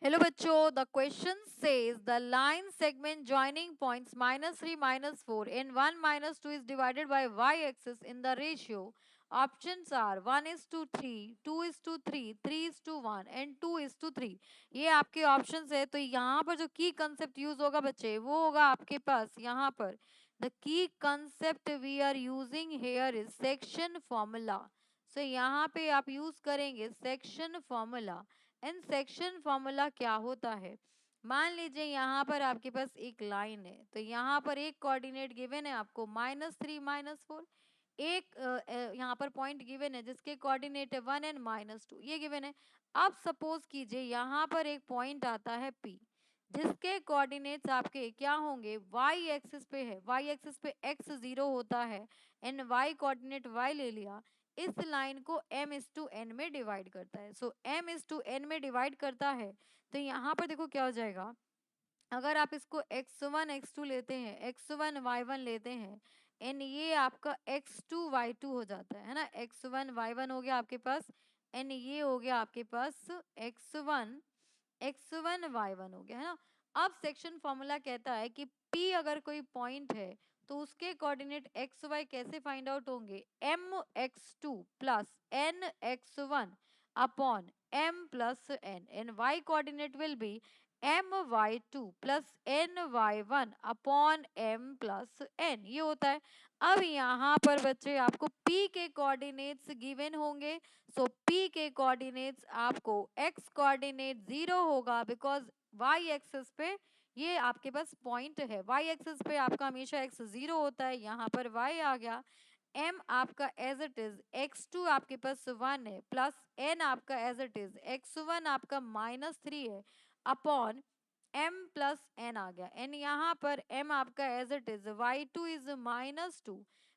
Hello बच्चों, the question says the line segment joining points -3 -4 in 1 -2 is divided by y axis in the ratio. Options are 1:3, 2:3, 3:1 and 2:3. ये आपके options है। तो यहाँ पर जो की कंसेप्ट यूज होगा बच्चे वो होगा आपके पास यहाँ पर द की concept we are using here is section formula. So यहाँ पे आप यूज करेंगे section formula. And section formula क्या होता है? मान लीजिए यहाँ पर आपके पास एक लाइन है, तो यहाँ पर एक कोऑर्डिनेट गिवन है आपको -3 -4। एक यहाँ पर पॉइंट गिवन है जिसके कोऑर्डिनेट है 1 एंड -2, ये गिवन है। अब सपोज कीजिए यहाँ पर एक पॉइंट आता है P जिसके कोऑर्डिनेट्स आपके क्या होंगे, y एक्सिस पे है। y एक्सिस पे x 0 होता है एंड y कोऑर्डिनेट y ले लिया। इस लाइन को m/n में डिवाइड करता है। सो m/n में डिवाइड करता है तो यहाँ पर देखो क्या हो जाएगा। अगर आप इसको x1 x2 लेते हैं, x1 y1 लेते हैं एंड ये आपका x2 y2 हो जाता है ना। x1 y1 हो गया आपके पास एंड ये हो गया आपके पास x1 y1 हो गया है ना। अब सेक्शन फॉर्मूला कहता है कि P अगर कोई पॉइंट है तो उसके कोऑर्डिनेट एक्स वाई कैसे फाइंड आउट होंगे, mx2 plus nx1 upon m plus n and y coordinate will be my2 plus ny1 upon m plus n, ये होता है। अब यहाँ पर बच्चे आपको P के कोऑर्डिनेट्स गिवन होंगे। सो P के कोऑर्डिनेट्स आपको x कोऑर्डिनेट 0 होगा बिकॉज y एक्सिस पे ये आपके पास पॉइंट है। y एक्सिस पे आपका हमेशा x 0 होता है, यहाँ पर y आ गया। m आपका एज इट इज x2 आपके पास 1 है प्लस n आपका एज इट इज x1 आपका -3 है अपॉन m प्लस n आ गया। n यहाँ पर m आपका as it is y2 is -2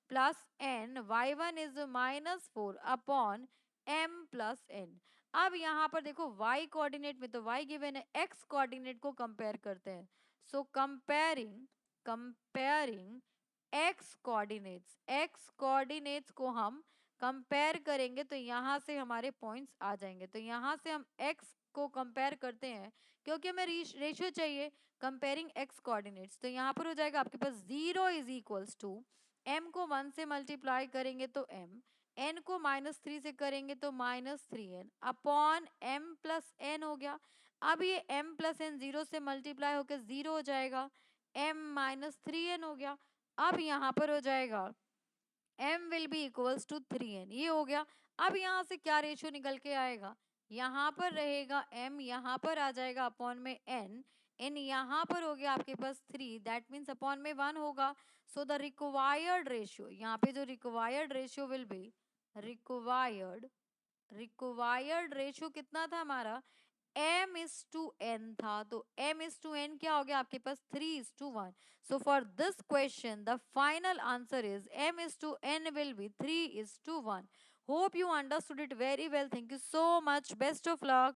plus n y1 is -4 upon m plus n। अब यहाँ पर देखो y कोऑर्डिनेट में तो y गिवन है, x कोऑर्डिनेट को कंपेयर करते हैं। सो कंपेयरिंग x कोऑर्डिनेट्स को हम कंपेयर करेंगे तो यहाँ से हमारे पॉइंट्स आ जाएंगे। तो यहाँ से हम x को कंपेयर करते हैं क्योंकि हमें रेशियो चाहिए कंपेयरिंग x कोऑर्डिनेट्स। तो यहाँ पर हो जाएगा आपके पास 0 इज इक्वल्स टू m को 1 से मल्टीप्लाई करेंगे तो m, n को -3 से करेंगे तो -3n upon m plus n हो गया। अब ये m प्लस n 0 से मल्टीप्लाई होकर 0 हो जाएगा, m -3n हो गया। अब यहाँ पर हो जाएगा m will be equals to 3n, ये हो गया। अब यहाँ से क्या रेशियो निकल के आएगा, यहाँ पर रहेगा m, यहाँ पर आ जाएगा अपॉन में n यहाँ पर हो गया आपके पास 3, दैट मीन्स अपॉन में 1 होगा। सो द रिक्वायर्ड रेशियो, यहाँ पे जो required ratio will be required ratio कितना था हमारा, m/n था। तो m/n क्या हो गया आपके पास 3:1। So for this question the final answer is m/n will be 3:1। Hope you understood it very well. Thank you so much, best of luck.